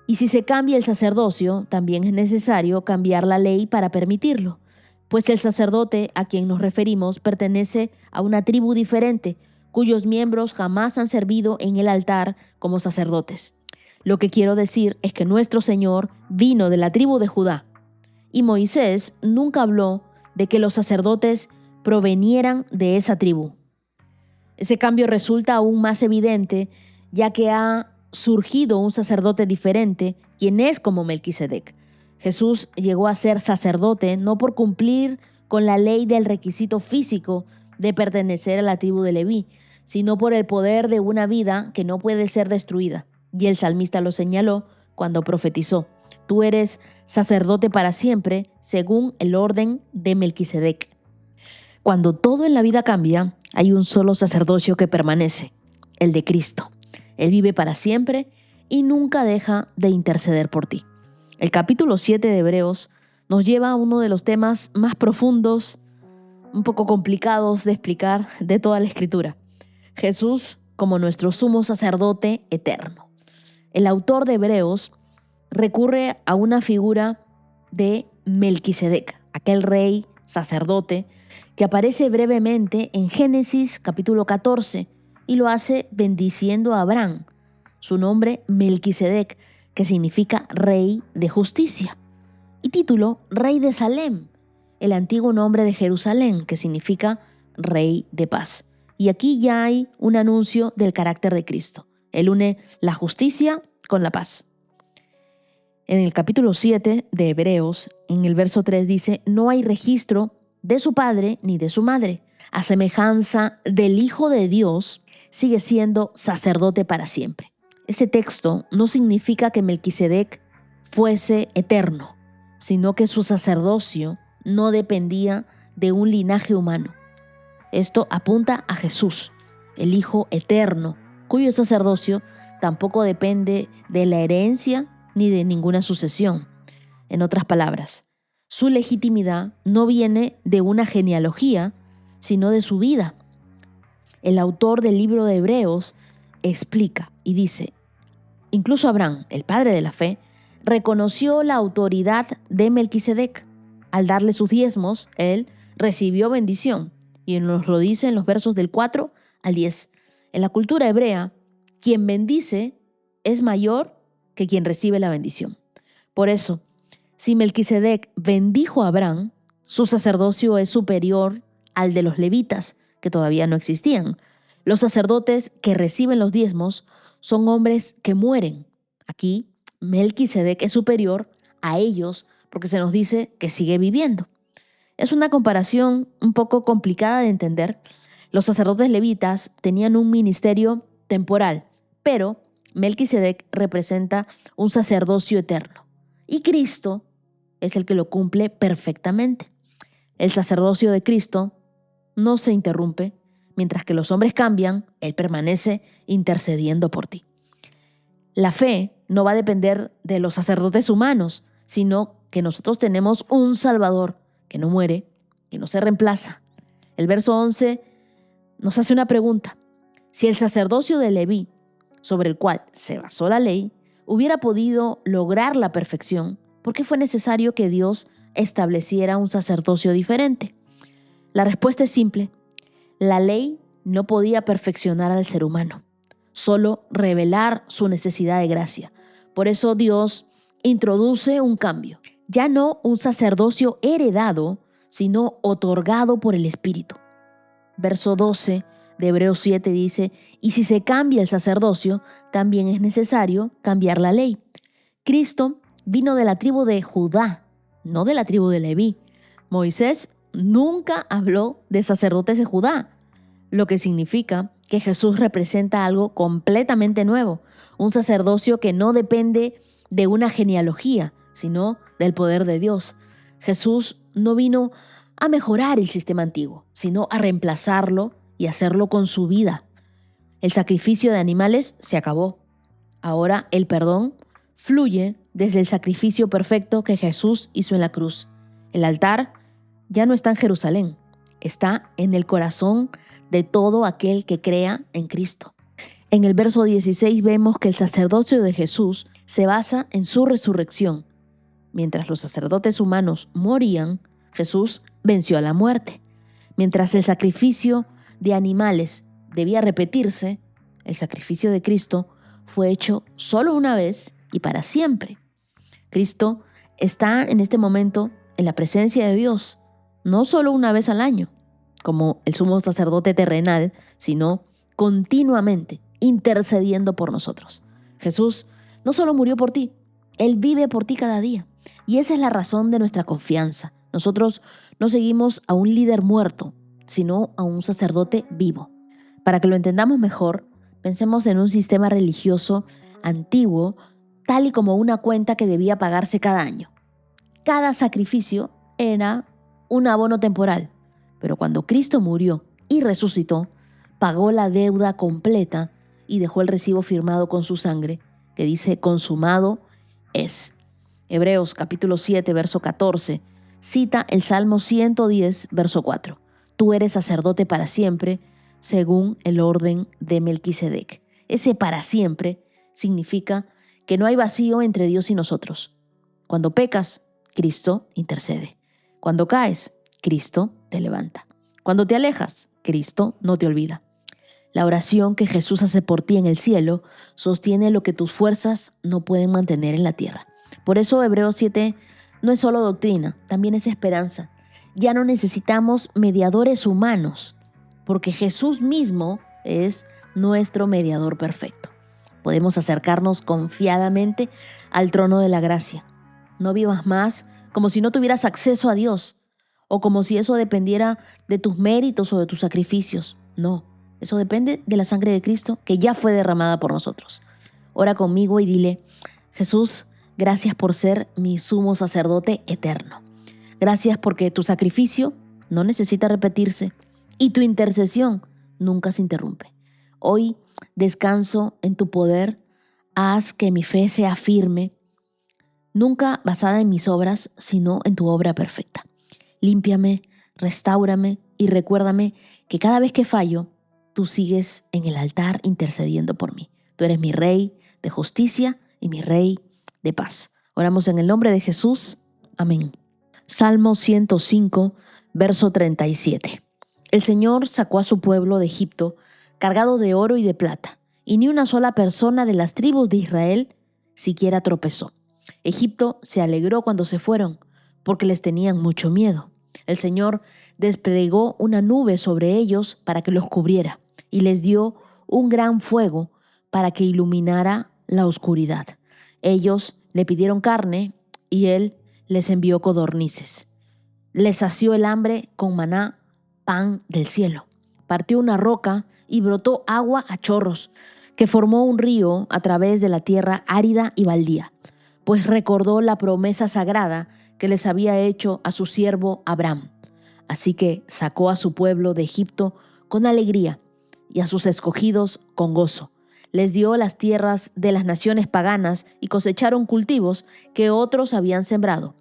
Speaker 2: Y si se cambia el sacerdocio, también es necesario cambiar la ley para permitirlo, pues el sacerdote a quien nos referimos pertenece a una tribu diferente, cuyos miembros jamás han servido en el altar como sacerdotes. Lo que quiero decir es que nuestro Señor vino de la tribu de Judá, y Moisés nunca habló de que los sacerdotes provenieran de esa tribu. Ese cambio resulta aún más evidente, ya que ha surgido un sacerdote diferente, quien es como Melquisedec. Jesús llegó a ser sacerdote no por cumplir con la ley del requisito físico de pertenecer a la tribu de Leví, sino por el poder de una vida que no puede ser destruida. Y el salmista lo señaló cuando profetizó: tú eres sacerdote para siempre, según el orden de Melquisedec. Cuando todo en la vida cambia, hay un solo sacerdocio que permanece, el de Cristo. Él vive para siempre y nunca deja de interceder por ti. El capítulo 7 de Hebreos nos lleva a uno de los temas más profundos, un poco complicados de explicar de toda la Escritura: Jesús como nuestro sumo sacerdote eterno. El autor de Hebreos recurre a una figura de Melquisedec, aquel rey sacerdote que aparece brevemente en Génesis capítulo 14 y lo hace bendiciendo a Abraham. Su nombre, Melquisedec, que significa rey de justicia, y título, rey de Salem, el antiguo nombre de Jerusalén, que significa Rey de Paz. Y aquí ya hay un anuncio del carácter de Cristo. Él une la justicia con la paz. En el capítulo 7 de Hebreos, en el verso 3 dice: no hay registro de su padre ni de su madre. A semejanza del Hijo de Dios, sigue siendo sacerdote para siempre. Este texto no significa que Melquisedec fuese eterno, sino que su sacerdocio no dependía de un linaje humano. Esto apunta a Jesús, el Hijo eterno, cuyo sacerdocio tampoco depende de la herencia ni de ninguna sucesión. En otras palabras, su legitimidad no viene de una genealogía, sino de su vida. El autor del libro de Hebreos explica y dice: incluso Abraham, el padre de la fe, reconoció la autoridad de Melquisedec. Al darle sus diezmos, él recibió bendición. Y nos lo dice en los versos del 4 al 10. En la cultura hebrea, quien bendice es mayor que quien recibe la bendición. Por eso, si Melquisedec bendijo a Abraham, su sacerdocio es superior al de los levitas, que todavía no existían. Los sacerdotes que reciben los diezmos son hombres que mueren. Aquí, Melquisedec es superior a ellos porque se nos dice que sigue viviendo. Es una comparación un poco complicada de entender. Los sacerdotes levitas tenían un ministerio temporal, pero Melquisedec representa un sacerdocio eterno. Y Cristo es el que lo cumple perfectamente. El sacerdocio de Cristo no se interrumpe. Mientras que los hombres cambian, Él permanece intercediendo por ti. La fe no va a depender de los sacerdotes humanos, sino que nosotros tenemos un Salvador que no muere, que no se reemplaza. El verso 11 nos hace una pregunta. Si el sacerdocio de Leví, sobre el cual se basó la ley, hubiera podido lograr la perfección, ¿por qué fue necesario que Dios estableciera un sacerdocio diferente? La respuesta es simple. La ley no podía perfeccionar al ser humano, solo revelar su necesidad de gracia. Por eso Dios introduce un cambio. Ya no un sacerdocio heredado, sino otorgado por el Espíritu. Verso 12 de Hebreos 7 dice: y si se cambia el sacerdocio, también es necesario cambiar la ley. Cristo vino de la tribu de Judá, no de la tribu de Leví. Moisés nunca habló de sacerdotes de Judá, lo que significa que Jesús representa algo completamente nuevo, un sacerdocio que no depende de una genealogía, sino del poder de Dios. Jesús no vino a mejorar el sistema antiguo, sino a reemplazarlo y hacerlo con su vida. El sacrificio de animales se acabó. Ahora el perdón fluye desde el sacrificio perfecto que Jesús hizo en la cruz. El altar ya no está en Jerusalén, está en el corazón de todo aquel que crea en Cristo. En el verso 16 vemos que el sacerdocio de Jesús se basa en su resurrección. Mientras los sacerdotes humanos morían, Jesús venció a la muerte. Mientras el sacrificio de animales debía repetirse, el sacrificio de Cristo fue hecho solo una vez y para siempre. Cristo está en este momento en la presencia de Dios, no solo una vez al año, como el sumo sacerdote terrenal, sino continuamente intercediendo por nosotros. Jesús no solo murió por ti, Él vive por ti cada día. Y esa es la razón de nuestra confianza. Nosotros no seguimos a un líder muerto, sino a un sacerdote vivo. Para que lo entendamos mejor, pensemos en un sistema religioso antiguo, tal y como una cuenta que debía pagarse cada año. Cada sacrificio era un abono temporal, pero cuando Cristo murió y resucitó, pagó la deuda completa y dejó el recibo firmado con su sangre, que dice: consumado es. Hebreos capítulo 7, verso 14, cita el Salmo 110, verso 4. Tú eres sacerdote para siempre, según el orden de Melquisedec. Ese para siempre significa que no hay vacío entre Dios y nosotros. Cuando pecas, Cristo intercede. Cuando caes, Cristo te levanta. Cuando te alejas, Cristo no te olvida. La oración que Jesús hace por ti en el cielo sostiene lo que tus fuerzas no pueden mantener en la tierra. Por eso Hebreos 7 no es solo doctrina, también es esperanza. ya no necesitamos mediadores humanos, porque Jesús mismo es nuestro mediador perfecto. Podemos acercarnos confiadamente al trono de la gracia. No vivas más como si no tuvieras acceso a Dios o como si eso dependiera de tus méritos o de tus sacrificios. No, eso depende de la sangre de Cristo que ya fue derramada por nosotros. Ora conmigo y dile: Jesús, gracias por ser mi sumo sacerdote eterno. Gracias porque tu sacrificio no necesita repetirse y tu intercesión nunca se interrumpe. Hoy descanso en tu poder. Haz que mi fe sea firme, nunca basada en mis obras, sino en tu obra perfecta. Límpiame, restáurame y recuérdame que cada vez que fallo, tú sigues en el altar intercediendo por mí. Tú eres mi Rey de justicia y mi Rey de paz. Oramos en el nombre de Jesús. Amén. Salmo 105, verso 37. El Señor sacó a su pueblo de Egipto cargado de oro y de plata, y ni una sola persona de las tribus de Israel siquiera tropezó. Egipto se alegró cuando se fueron, porque les tenían mucho miedo. El Señor desplegó una nube sobre ellos para que los cubriera, y les dio un gran fuego para que iluminara la oscuridad. Ellos le pidieron carne, y Él les envió codornices. Les sació el hambre con maná, pan del cielo. Partió una roca y brotó agua a chorros, que formó un río a través de la tierra árida y baldía, pues recordó la promesa sagrada que les había hecho a su siervo Abraham. Así que sacó a su pueblo de Egipto con alegría y a sus escogidos con gozo. Les dio las tierras de las naciones paganas y cosecharon cultivos que otros habían sembrado.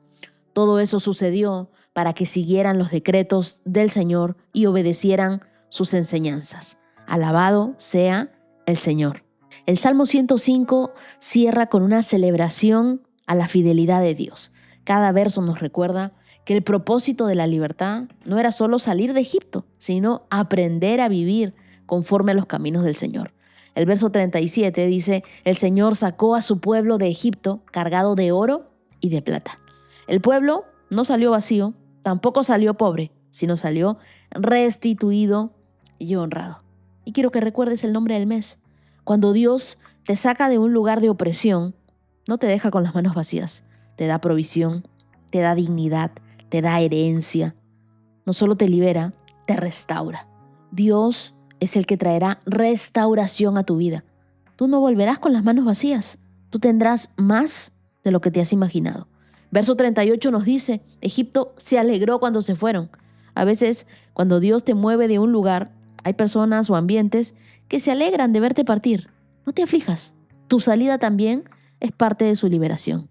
Speaker 2: Todo eso sucedió para que siguieran los decretos del Señor y obedecieran sus enseñanzas. Alabado sea el Señor. El Salmo 105 cierra con una celebración a la fidelidad de Dios. Cada verso nos recuerda que el propósito de la libertad no era solo salir de Egipto, sino aprender a vivir conforme a los caminos del Señor. El verso 37 dice: el Señor sacó a su pueblo de Egipto cargado de oro y de plata. El pueblo no salió vacío, tampoco salió pobre, sino salió restituido y honrado. Y quiero que recuerdes el nombre del mes. Cuando Dios te saca de un lugar de opresión, no te deja con las manos vacías. Te da provisión, te da dignidad, te da herencia. No solo te libera, te restaura. Dios es el que traerá restauración a tu vida. Tú no volverás con las manos vacías. Tú tendrás más de lo que te has imaginado. Verso 38 nos dice: Egipto se alegró cuando se fueron. A veces, cuando Dios te mueve de un lugar, hay personas o ambientes que se alegran de verte partir. No te aflijas. Tu salida también es parte de su liberación.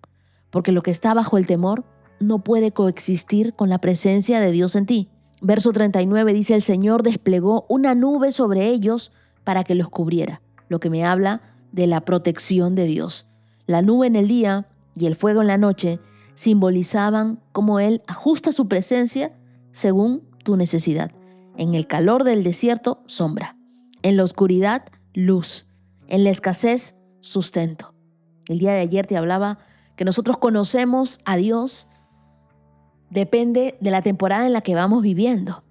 Speaker 2: Porque lo que está bajo el temor no puede coexistir con la presencia de Dios en ti. Verso 39 dice: el Señor desplegó una nube sobre ellos para que los cubriera. Lo que me habla de la protección de Dios. La nube en el día y el fuego en la noche simbolizaban cómo Él ajusta su presencia según tu necesidad. En el calor del desierto, sombra. En la oscuridad, luz. En la escasez, sustento. El día de ayer te hablaba que nosotros conocemos a Dios. Depende de la temporada en la que vamos viviendo.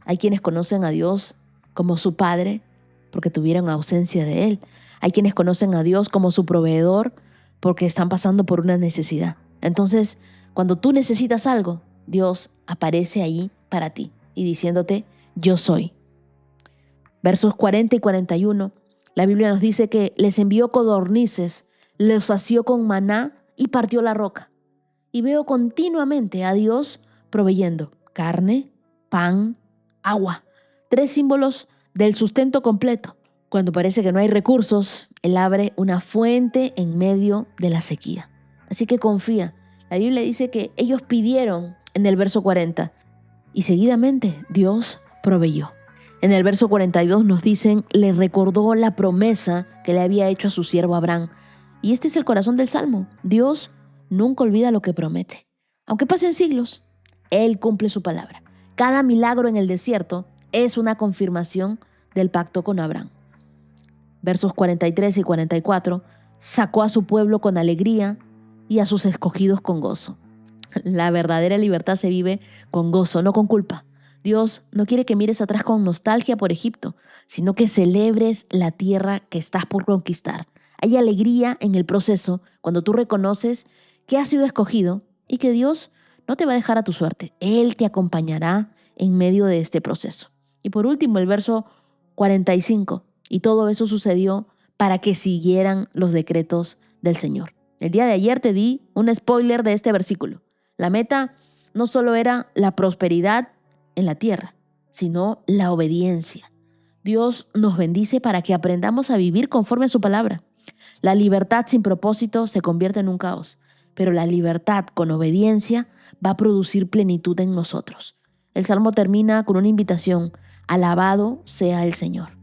Speaker 2: Hay quienes conocen a Dios como su Padre porque tuvieron ausencia de Él. Hay quienes conocen a Dios como su proveedor porque están pasando por una necesidad. Entonces, cuando tú necesitas algo, Dios aparece ahí para ti y diciéndote: yo soy. Versos 40 y 41, la Biblia nos dice que les envió codornices, los sació con maná y partió la roca. Y veo continuamente a Dios proveyendo carne, pan, agua. 3 símbolos del sustento completo. Cuando parece que no hay recursos, Él abre una fuente en medio de la sequía. Así que confía. La Biblia dice que ellos pidieron en el verso 40 y seguidamente Dios proveyó. En el verso 42 nos dicen: le recordó la promesa que le había hecho a su siervo Abraham. Y este es el corazón del Salmo. Dios nunca olvida lo que promete. Aunque pasen siglos, Él cumple su palabra. Cada milagro en el desierto es una confirmación del pacto con Abraham. Versos 43 y 44, sacó a su pueblo con alegría y a sus escogidos con gozo. La verdadera libertad se vive con gozo, no con culpa. Dios no quiere que mires atrás con nostalgia por Egipto, sino que celebres la tierra que estás por conquistar. Hay alegría en el proceso cuando tú reconoces que has sido escogido y que Dios no te va a dejar a tu suerte. Él te acompañará en medio de este proceso. Y por último, el verso 45. Y todo eso sucedió para que siguieran los decretos del Señor. El día de ayer te di un spoiler de este versículo. La meta no solo era la prosperidad en la tierra, sino la obediencia. Dios nos bendice para que aprendamos a vivir conforme a su palabra. La libertad sin propósito se convierte en un caos, pero la libertad con obediencia va a producir plenitud en nosotros. El Salmo termina con una invitación: alabado sea el Señor.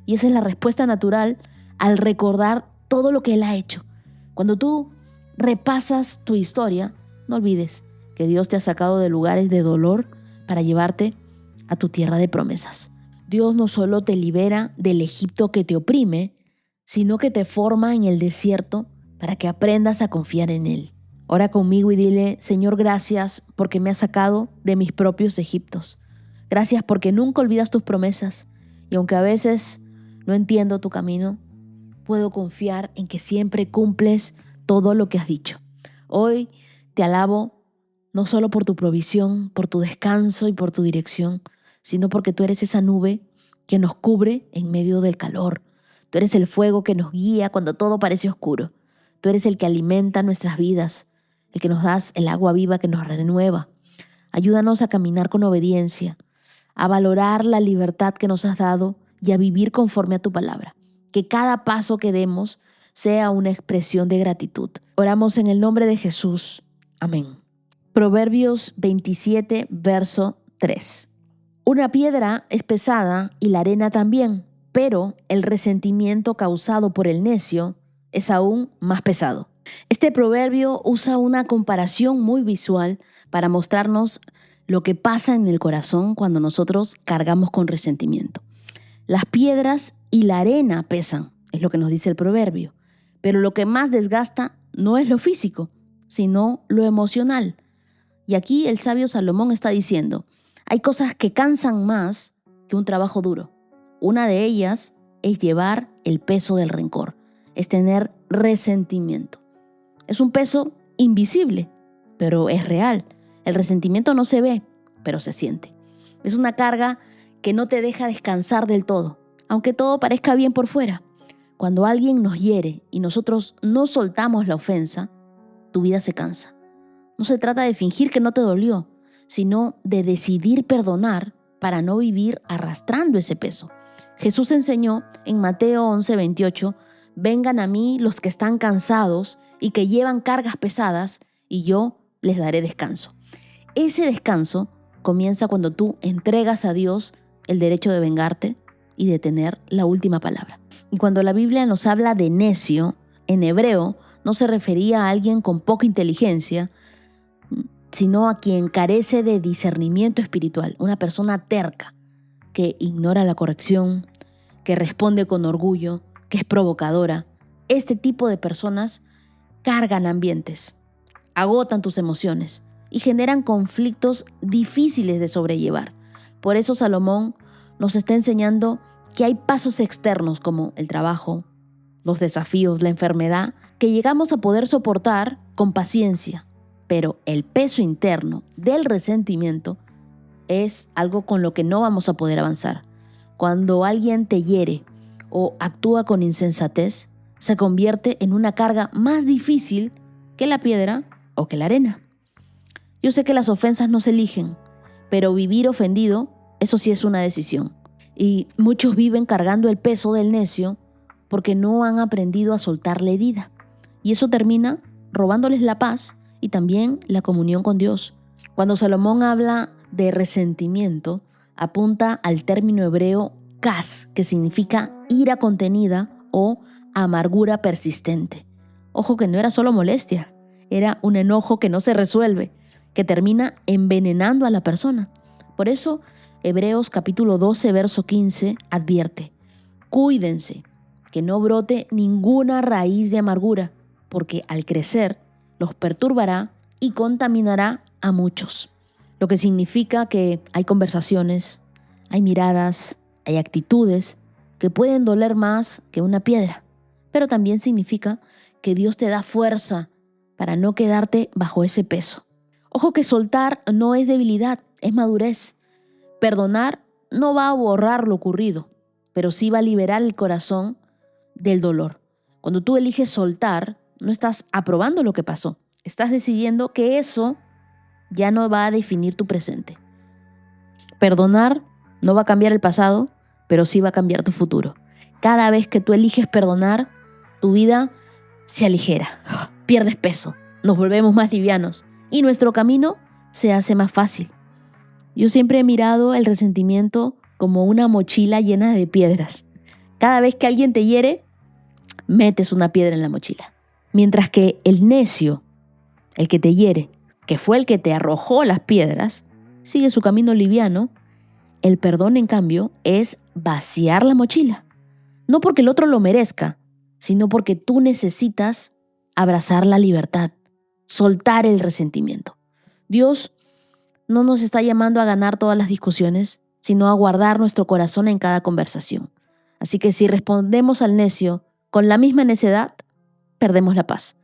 Speaker 2: Y esa es la respuesta natural al recordar todo lo que Él ha hecho. Cuando tú repasas tu historia, no olvides que Dios te ha sacado de lugares de dolor para llevarte a tu tierra de promesas. Dios no solo te libera del Egipto que te oprime, sino que te forma en el desierto para que aprendas a confiar en Él. Ora conmigo y dile: Señor, gracias porque me has sacado de mis propios Egiptos. Gracias porque nunca olvidas tus promesas. Y aunque a veces no entiendo tu camino, puedo confiar en que siempre cumples todo lo que has dicho. Hoy te alabo no solo por tu provisión, por tu descanso y por tu dirección, sino porque tú eres esa nube que nos cubre en medio del calor. Tú eres el fuego que nos guía cuando todo parece oscuro. Tú eres el que alimenta nuestras vidas, el que nos das el agua viva que nos renueva. Ayúdanos a caminar con obediencia, a valorar la libertad que nos has dado y a vivir conforme a tu palabra. Que cada paso que demos sea una expresión de gratitud. Oramos en el nombre de Jesús. Amén. Proverbios 27, verso 3. Una piedra es pesada y la arena también, pero el resentimiento causado por el necio es aún más pesado. Este proverbio usa una comparación muy visual para mostrarnos lo que pasa en el corazón cuando nosotros cargamos con resentimiento. Las piedras y la arena pesan, es lo que nos dice el proverbio, pero lo que más desgasta no es lo físico, sino lo emocional. Y aquí el sabio Salomón está diciendo: hay cosas que cansan más que un trabajo duro. Una de ellas es llevar el peso del rencor, es tener resentimiento. Es un peso invisible, pero es real. El resentimiento no se ve, pero se siente. Es una carga que no te deja descansar del todo, aunque todo parezca bien por fuera. Cuando alguien nos hiere y nosotros no soltamos la ofensa, tu vida se cansa. No se trata de fingir que no te dolió, sino de decidir perdonar para no vivir arrastrando ese peso. Jesús enseñó en Mateo 11:28, vengan a mí los que están cansados y que llevan cargas pesadas, y yo les daré descanso. Ese descanso comienza cuando tú entregas a Dios el derecho de vengarte y de tener la última palabra. Y cuando la Biblia nos habla de necio, en hebreo no se refería a alguien con poca inteligencia, sino a quien carece de discernimiento espiritual, una persona terca, que ignora la corrección, que responde con orgullo, que es provocadora. Este tipo de personas cargan ambientes, agotan tus emociones y generan conflictos difíciles de sobrellevar. Por eso Salomón nos está enseñando que hay pasos externos como el trabajo, los desafíos, la enfermedad, que llegamos a poder soportar con paciencia, pero el peso interno del resentimiento es algo con lo que no vamos a poder avanzar. Cuando alguien te hiere o actúa con insensatez, se convierte en una carga más difícil que la piedra o que la arena. Yo sé que las ofensas no se eligen, pero vivir ofendido, eso sí es una decisión. Y muchos viven cargando el peso del necio porque no han aprendido a soltar la herida. Y eso termina robándoles la paz y también la comunión con Dios. Cuando Salomón habla de resentimiento, apunta al término hebreo kas, que significa ira contenida o amargura persistente. Ojo que no era solo molestia, era un enojo que no se resuelve, que termina envenenando a la persona. Por eso, Hebreos capítulo 12, verso 15 advierte: cuídense que no brote ninguna raíz de amargura, porque al crecer los perturbará y contaminará a muchos. Lo que significa que hay conversaciones, hay miradas, hay actitudes que pueden doler más que una piedra, pero también significa que Dios te da fuerza para no quedarte bajo ese peso. Ojo que soltar no es debilidad, es madurez. Perdonar no va a borrar lo ocurrido, pero sí va a liberar el corazón del dolor. Cuando tú eliges soltar, no estás aprobando lo que pasó. Estás decidiendo que eso ya no va a definir tu presente. Perdonar no va a cambiar el pasado, pero sí va a cambiar tu futuro. Cada vez que tú eliges perdonar, tu vida se aligera, pierdes peso, nos volvemos más livianos y nuestro camino se hace más fácil. Yo siempre he mirado el resentimiento como una mochila llena de piedras. Cada vez que alguien te hiere, metes una piedra en la mochila. Mientras que el necio, el que te hiere, que fue el que te arrojó las piedras, sigue su camino liviano. El perdón, en cambio, es vaciar la mochila. No porque el otro lo merezca, sino porque tú necesitas abrazar la libertad, soltar el resentimiento. Dios no nos está llamando a ganar todas las discusiones, sino a guardar nuestro corazón en cada conversación. Así que si respondemos al necio con la misma necedad, perdemos la paz.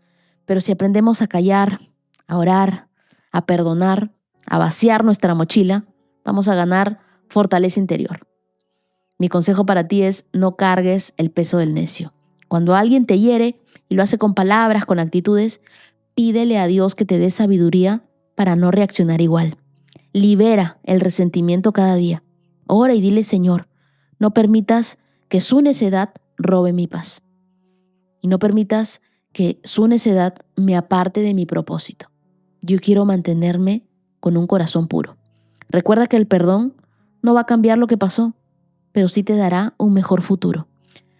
Speaker 2: Pero si aprendemos a callar, a orar, a perdonar, a vaciar nuestra mochila, vamos a ganar fortaleza interior. Mi consejo para ti es: no cargues el peso del necio. Cuando alguien te hiere y lo hace con palabras, con actitudes, pídele a Dios que te dé sabiduría para no reaccionar igual. Libera el resentimiento cada día. Ora y dile: Señor, no permitas que su necedad robe mi paz. Y no permitas que su necedad me aparte de mi propósito. Yo quiero mantenerme con un corazón puro. Recuerda que el perdón no va a cambiar lo que pasó, pero sí te dará un mejor futuro.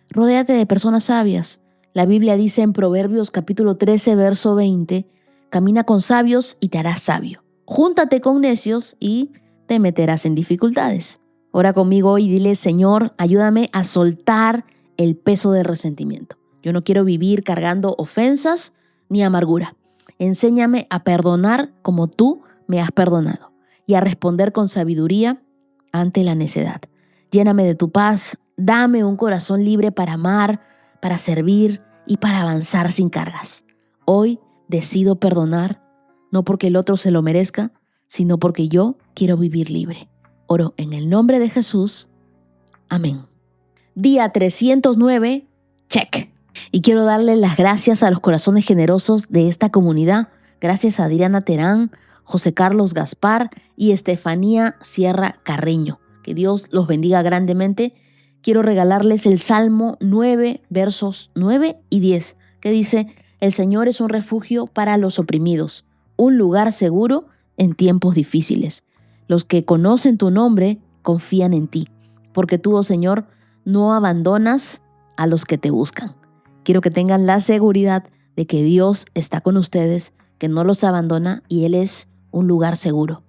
Speaker 2: Rodéate de personas sabias. La Biblia dice en Proverbios capítulo 13, verso 20, camina con sabios y te harás sabio. Júntate con necios y te meterás en dificultades. Ora conmigo y dile: Señor, ayúdame a soltar el peso del resentimiento. Yo no quiero vivir cargando ofensas ni amargura. Enséñame a perdonar como tú me has perdonado y a responder con sabiduría ante la necedad. Lléname de tu paz, dame un corazón libre para amar, para servir y para avanzar sin cargas. Hoy decido perdonar, no porque el otro se lo merezca, sino porque yo quiero vivir libre. Oro en el nombre de Jesús. Amén. Día 309, check. Y quiero darle las gracias a los corazones generosos de esta comunidad. Gracias a Adriana Terán, José Carlos Gaspar y Estefanía Sierra Carreño. Que Dios los bendiga grandemente. Quiero regalarles el Salmo 9, versos 9 y 10, que dice: el Señor es un refugio para los oprimidos, un lugar seguro en tiempos difíciles. Los que conocen tu nombre confían en ti, porque tú, oh Señor, no abandonas a los que te buscan. Quiero que tengan la seguridad de que Dios está con ustedes, que no los abandona y Él es un lugar seguro.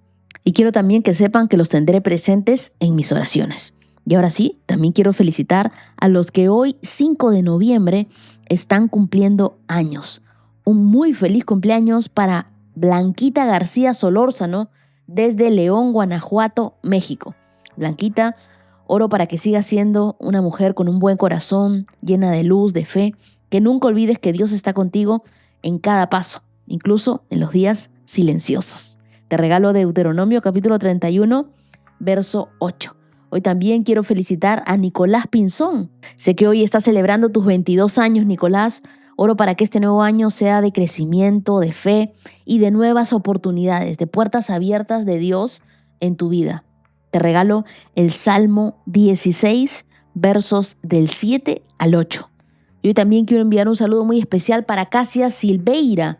Speaker 2: Y quiero también que sepan que los tendré presentes en mis oraciones. Y ahora sí, también quiero felicitar a los que hoy, 5 de noviembre, están cumpliendo años. Un muy feliz cumpleaños para Blanquita García Solórzano, desde León, Guanajuato, México. Blanquita, oro para que sigas siendo una mujer con un buen corazón, llena de luz, de fe, que nunca olvides que Dios está contigo en cada paso, incluso en los días silenciosos. Te regalo Deuteronomio capítulo 31, verso 8. Hoy también quiero felicitar a Nicolás Pinzón. Sé que hoy estás celebrando tus 22 años, Nicolás. Oro para que este nuevo año sea de crecimiento, de fe y de nuevas oportunidades, de puertas abiertas de Dios en tu vida. Te regalo el Salmo 16, versos del 7 al 8. Yo también quiero enviar un saludo muy especial para Cássia Silveira.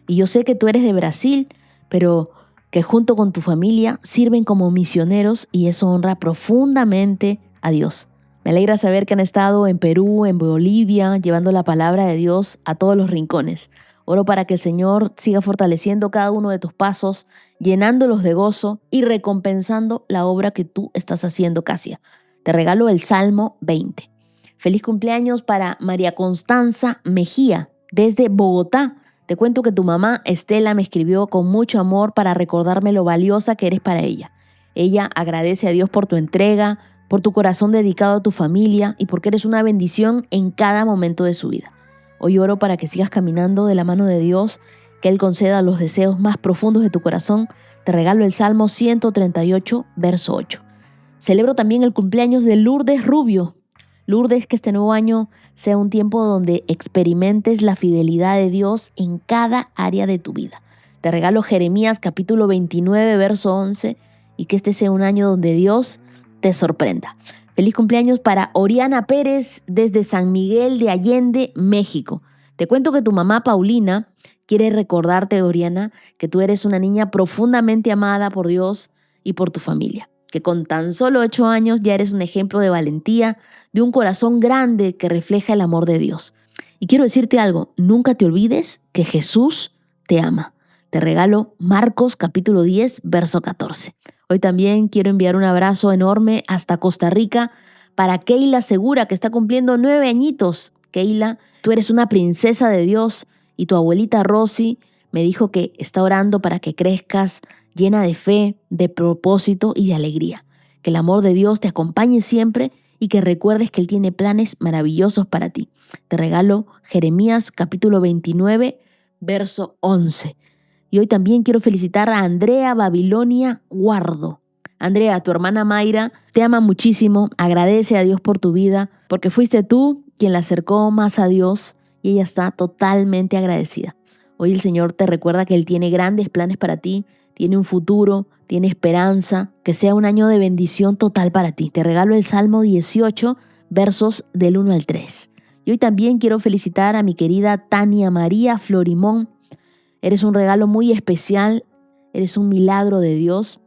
Speaker 2: Y yo sé que tú eres de Brasil, pero que junto con tu familia sirven como misioneros y eso honra profundamente a Dios. Me alegra saber que han estado en Perú, en Bolivia, llevando la palabra de Dios a todos los rincones. Oro para que el Señor siga fortaleciendo cada uno de tus pasos, llenándolos de gozo y recompensando la obra que tú estás haciendo, Cássia. Te regalo el Salmo 20. Feliz cumpleaños para María Constanza Mejía, desde Bogotá. Te cuento que tu mamá, Estela, me escribió con mucho amor para recordarme lo valiosa que eres para ella. Ella agradece a Dios por tu entrega, por tu corazón dedicado a tu familia y porque eres una bendición en cada momento de su vida. Hoy oro para que sigas caminando de la mano de Dios, que Él conceda los deseos más profundos de tu corazón. Te regalo el Salmo 138, verso 8. Celebro también el cumpleaños de Lourdes Rubio. Lourdes, que este nuevo año sea un tiempo donde experimentes la fidelidad de Dios en cada área de tu vida. Te regalo Jeremías capítulo 29, verso 11, y que este sea un año donde Dios te sorprenda. Feliz cumpleaños para Oriana Pérez desde San Miguel de Allende, México. Te cuento que tu mamá Paulina quiere recordarte, Oriana, que tú eres una niña profundamente amada por Dios y por tu familia, que con tan solo 8 años ya eres un ejemplo de valentía, de un corazón grande que refleja el amor de Dios. Y quiero decirte algo, nunca te olvides que Jesús te ama. Te regalo Marcos capítulo 10, verso 14. Hoy también quiero enviar un abrazo enorme hasta Costa Rica para Keila Segura, que está cumpliendo 9 añitos. Keila, tú eres una princesa de Dios y tu abuelita Rosy me dijo que está orando para que crezcas llena de fe, de propósito y de alegría. Que el amor de Dios te acompañe siempre y que recuerdes que Él tiene planes maravillosos para ti. Te regalo Jeremías capítulo 29, verso 11. Y hoy también quiero felicitar a Andrea Babilonia Guardo. Andrea, tu hermana Mayra, te ama muchísimo, agradece a Dios por tu vida, porque fuiste tú quien la acercó más a Dios y ella está totalmente agradecida. Hoy el Señor te recuerda que Él tiene grandes planes para ti, tiene un futuro, tiene esperanza, que sea un año de bendición total para ti. Te regalo el Salmo 18, versos del 1 al 3. Y hoy también quiero felicitar a mi querida Tania María Florimón. Eres un regalo muy especial, eres un milagro de Dios,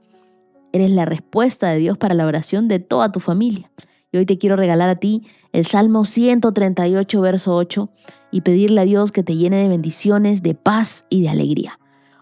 Speaker 2: eres la respuesta de Dios para la oración de toda tu familia. Y hoy te quiero regalar a ti el Salmo 138, verso 8, y pedirle a Dios que te llene de bendiciones, de paz y de alegría.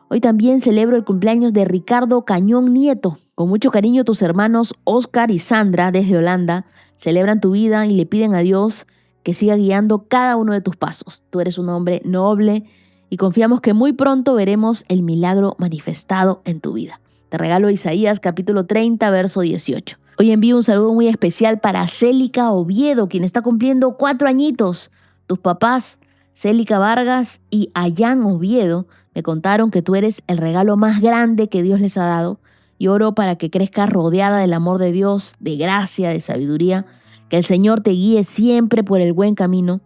Speaker 2: Hoy también celebro el cumpleaños de Ricardo Cañón Nieto. Con mucho cariño tus hermanos Oscar y Sandra desde Holanda celebran tu vida y le piden a Dios que siga guiando cada uno de tus pasos. Tú eres un hombre noble y confiamos que muy pronto veremos el milagro manifestado en tu vida. Te regalo Isaías capítulo 30, verso 18. Hoy envío un saludo muy especial para Célica Oviedo, quien está cumpliendo 4 añitos. Tus papás, Célica Vargas y Ayán Oviedo, me contaron que tú eres el regalo más grande que Dios les ha dado y oro para que crezcas rodeada del amor de Dios, de gracia, de sabiduría, que el Señor te guíe siempre por el buen camino.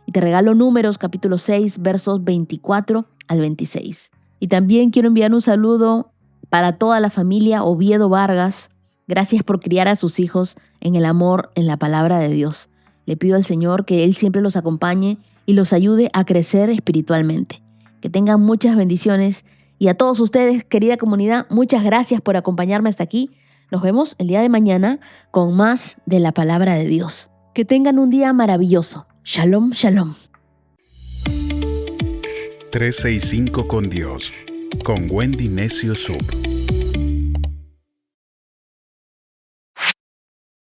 Speaker 2: Y te regalo Números capítulo 6, versos 24 al 26. Y también quiero enviar un saludo para toda la familia Oviedo Vargas. Gracias por criar a sus hijos en el amor, en la palabra de Dios. Le pido al Señor que Él siempre los acompañe y los ayude a crecer espiritualmente. Que tengan muchas bendiciones. Y a todos ustedes, querida comunidad, muchas gracias por acompañarme hasta aquí. Nos vemos el día de mañana con más de la palabra de Dios. Que tengan un día maravilloso. Shalom, shalom.
Speaker 1: 365 con Dios, con Wendy Necio Sub.